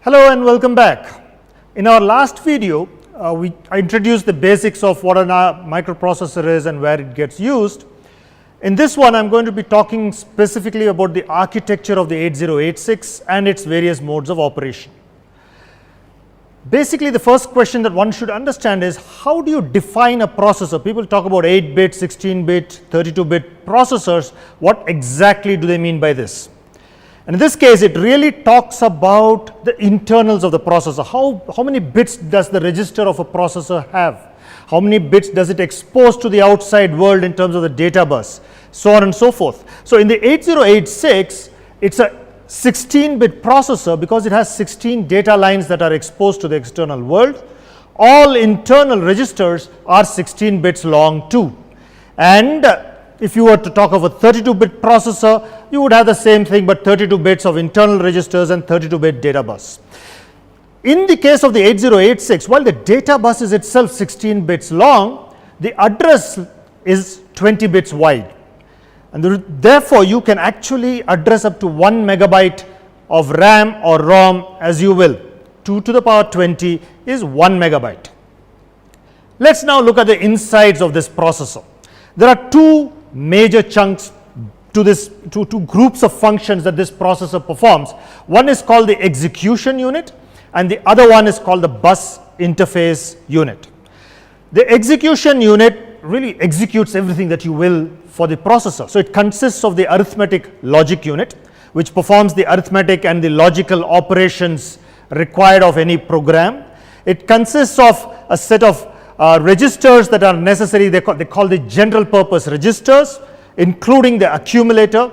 Hello and welcome back. In our last video, I introduced the basics of what a microprocessor is and where it gets used. In this one, I am going to be talking specifically about the architecture of the 8086 and its various modes of operation. Basically, the first question that one should understand is, how do you define a processor? People talk about 8-bit, 16-bit, 32-bit processors. What exactly do they mean by this? And in this case, it really talks about the internals of the processor. How many bits does the register of a processor have? How many bits does it expose to the outside world in terms of the data bus? So on and so forth. So in the 8086, it's a 16-bit processor because it has 16 data lines that are exposed to the external world. All internal registers are 16 bits long too. And if you were to talk of a 32-bit processor, you would have the same thing, but 32 bits of internal registers and 32-bit data bus. In the case of the 8086, while the data bus is itself 16 bits long, the address is 20 bits wide. And therefore, you can actually address up to 1 megabyte of RAM or ROM as you will. 2 to the power 20 is 1 megabyte. Let's now look at the insides of this processor. There are two major chunks to this, two groups of functions that this processor performs. One is called the execution unit and the other one is called the bus interface unit. The execution unit really executes everything that you will for the processor. So it consists of the arithmetic logic unit, which performs the arithmetic and the logical operations required of any program. It consists of a set of registers that are necessary. They call the general purpose registers, including the accumulator.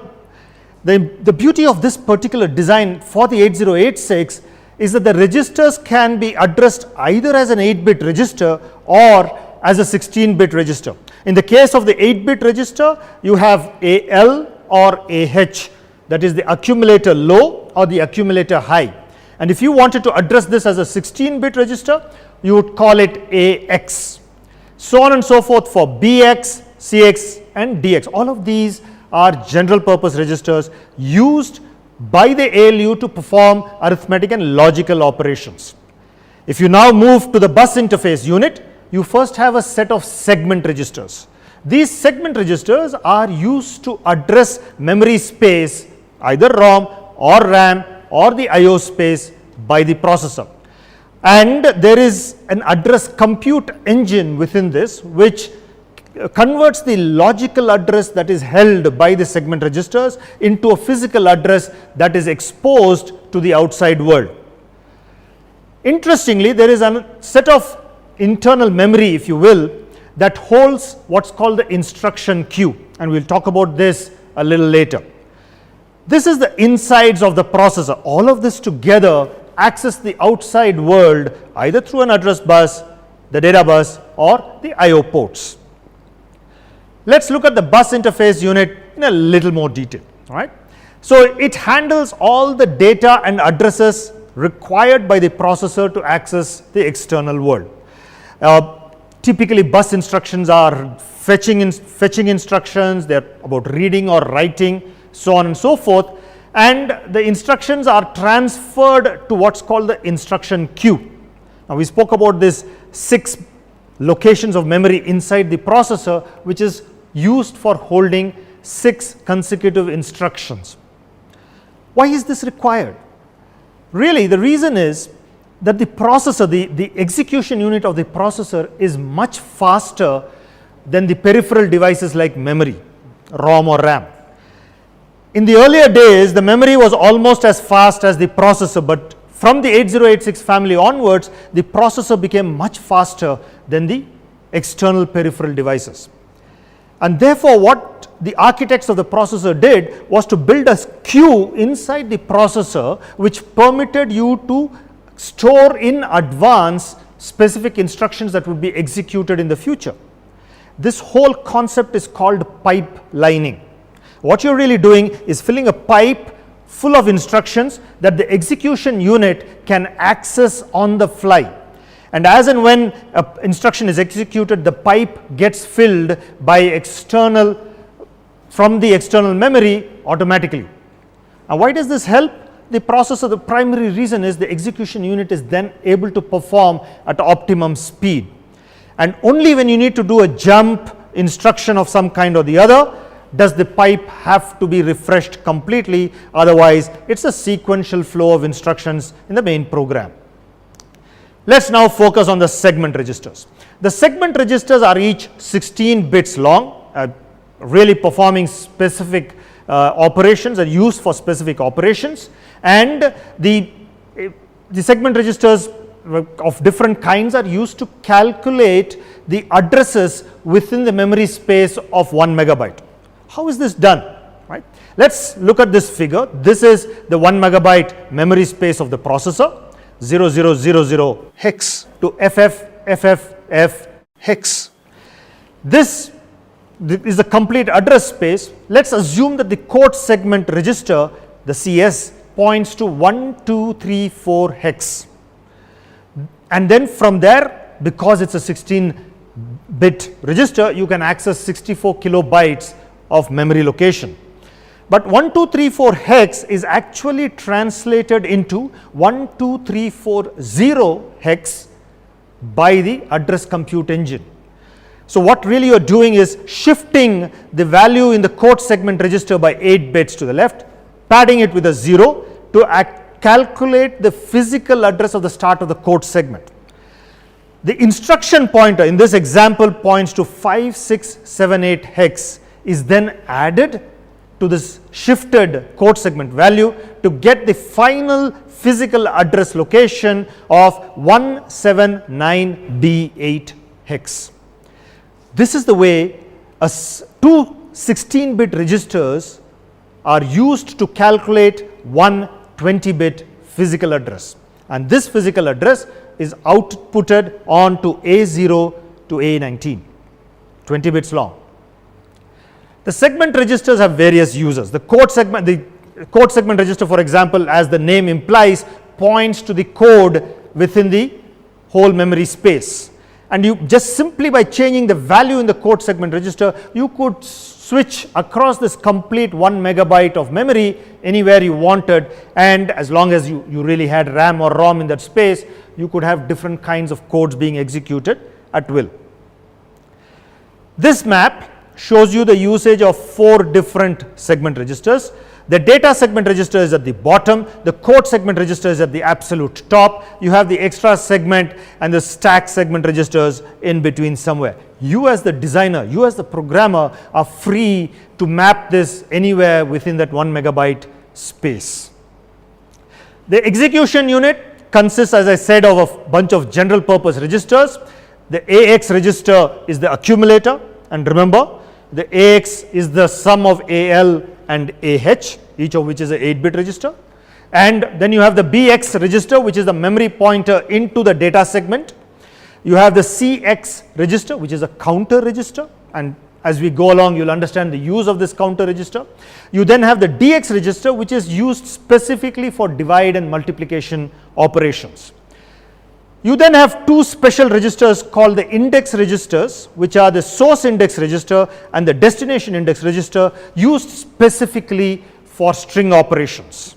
The beauty of this particular design for the 8086 is that the registers can be addressed either as an 8-bit register or as a 16-bit register. In the case of the 8-bit register, you have AL or AH, that is the accumulator low or the accumulator high. And if you wanted to address this as a 16-bit register, you would call it AX. So on and so forth for BX, CX and DX. All of these are general purpose registers used by the ALU to perform arithmetic and logical operations. If you now move to the bus interface unit, you first have a set of segment registers. These segment registers are used to address memory space, either ROM or RAM or the IO space by the processor. And there is an address compute engine within this which converts the logical address that is held by the segment registers into a physical address that is exposed to the outside world. Interestingly, there is a set of internal memory, if you will, that holds what's called the instruction queue, and we'll talk about this a little later. This is the insides of the processor. All of this together access the outside world either through an address bus, the data bus or the IO ports. Let's look at the bus interface unit in a little more detail. All right. So it handles all the data and addresses required by the processor to access the external world. Typically, bus instructions are fetching instructions, they are about reading or writing, so on and so forth. And the instructions are transferred to what's called the instruction queue. Now, we spoke about this 6 locations of memory inside the processor, which is used for holding 6 consecutive instructions. Why is this required? Really, the reason is that the processor, the execution unit of the processor is much faster than the peripheral devices like memory, ROM or RAM. In the earlier days, the memory was almost as fast as the processor, but from the 8086 family onwards, the processor became much faster than the external peripheral devices. And therefore, what the architects of the processor did was to build a queue inside the processor which permitted you to store in advance specific instructions that would be executed in the future. This whole concept is called pipelining. What you're really doing is filling a pipe full of instructions that the execution unit can access on the fly. And as and when an instruction is executed, the pipe gets filled by from the external memory automatically. Now, why does this help? the processor, the primary reason is the execution unit is then able to perform at optimum speed. And only when you need to do a jump instruction of some kind or the other does the pipe have to be refreshed completely, otherwise it's a sequential flow of instructions in the main program. Let's now focus on the segment registers. The segment registers are each 16 bits long, really performing specific operations and used for specific operations, and the segment registers of different kinds are used to calculate the addresses within the memory space of 1 megabyte. How is this done? Right? Let's look at this figure. This is the 1 megabyte memory space of the processor, 0000 hex to FFFF hex. This is the complete address space. Let's assume that the code segment register, the CS, points to 1234 hex. And then from there, because it's a 16-bit register, you can access 64 kilobytes of memory location. But 1234 hex is actually translated into 12340 hex by the address compute engine. So what really you are doing is shifting the value in the code segment register by 8 bits to the left, padding it with a 0 to calculate the physical address of the start of the code segment. The instruction pointer in this example points to 5678 hex is then added to this shifted code segment value to get the final physical address location of 179B8 hex. This is the way two 16-bit registers are used to calculate one 20-bit physical address, and this physical address is outputted onto A0 to A19, 20 bits long. The segment registers have various uses. The code segment register, for example, as the name implies, points to the code within the whole memory space. And you just simply by changing the value in the code segment register, you could switch across this complete 1 megabyte of memory anywhere you wanted, and as long as you really had RAM or ROM in that space, you could have different kinds of codes being executed at will. This map shows you the usage of 4 different segment registers. The data segment register is at the bottom, the code segment register is at the absolute top, you have the extra segment and the stack segment registers in between somewhere. You as the designer, you as the programmer are free to map this anywhere within that 1 megabyte space. The execution unit consists, as I said, of a bunch of general purpose registers. The AX register is the accumulator, and remember, the AX is the sum of AL and AH, each of which is an 8-bit register. And then you have the BX register, which is the memory pointer into the data segment. You have the CX register, which is a counter register, and as we go along you will understand the use of this counter register. You then have the DX register, which is used specifically for divide and multiplication operations. You then have 2 special registers called the index registers, which are the source index register and the destination index register, used specifically for string operations.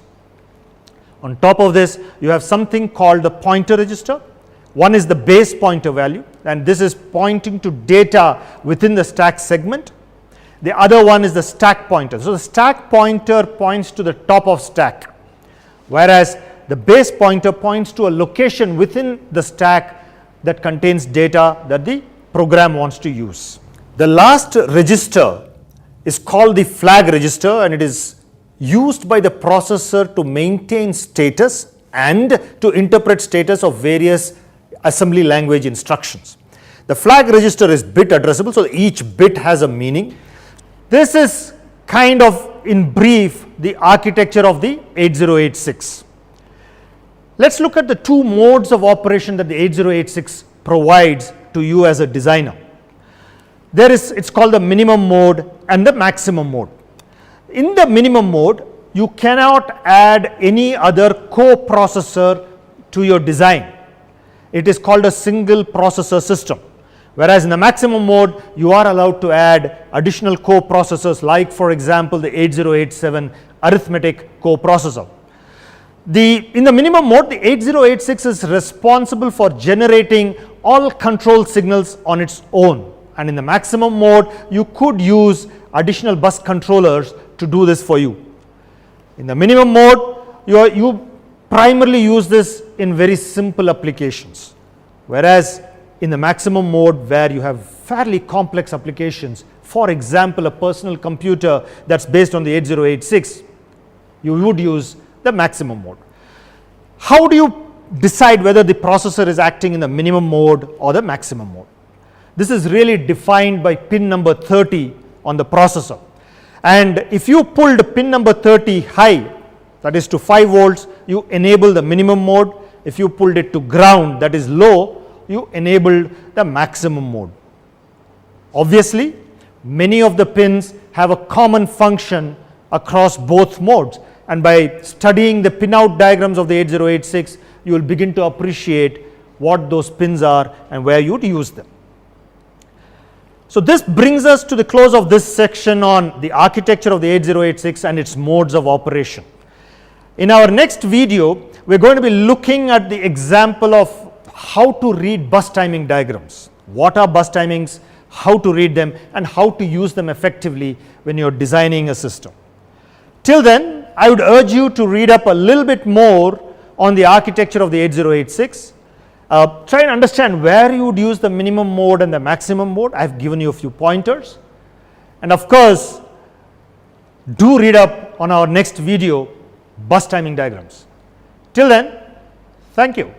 On top of this, you have something called the pointer register. One is the base pointer value, and this is pointing to data within the stack segment. The other one is the stack pointer. So the stack pointer points to the top of stack, whereas the base pointer points to a location within the stack that contains data that the program wants to use. The last register is called the flag register, and it is used by the processor to maintain status and to interpret status of various assembly language instructions. The flag register is bit addressable, so each bit has a meaning. This is kind of in brief the architecture of the 8086. Let's look at the 2 modes of operation that the 8086 provides to you as a designer. It's called the minimum mode and the maximum mode. In the minimum mode, you cannot add any other co-processor to your design. It is called a single processor system. Whereas in the maximum mode, you are allowed to add additional co-processors like, for example, the 8087 arithmetic co-processor. In the minimum mode, the 8086 is responsible for generating all control signals on its own, and in the maximum mode you could use additional bus controllers to do this for you. In the minimum mode, you primarily use this in very simple applications, whereas in the maximum mode, where you have fairly complex applications, for example a personal computer that's based on the 8086, you would use the maximum mode. How do you decide whether the processor is acting in the minimum mode or the maximum mode? This is really defined by pin number 30 on the processor, and if you pulled pin number 30 high, that is to 5 volts, you enable the minimum mode. If you pulled it to ground, that is low, you enabled the maximum mode. Obviously, many of the pins have a common function across both modes, and by studying the pinout diagrams of the 8086, you will begin to appreciate what those pins are and where you would use them. So this brings us to the close of this section on the architecture of the 8086 and its modes of operation. In our next video, we are going to be looking at the example of how to read bus timing diagrams. What are bus timings, how to read them, and how to use them effectively when you are designing a system. Till then, I would urge you to read up a little bit more on the architecture of the 8086. Try and understand where you would use the minimum mode and the maximum mode. I have given you a few pointers. And of course, do read up on our next video, bus timing diagrams. Till then, thank you.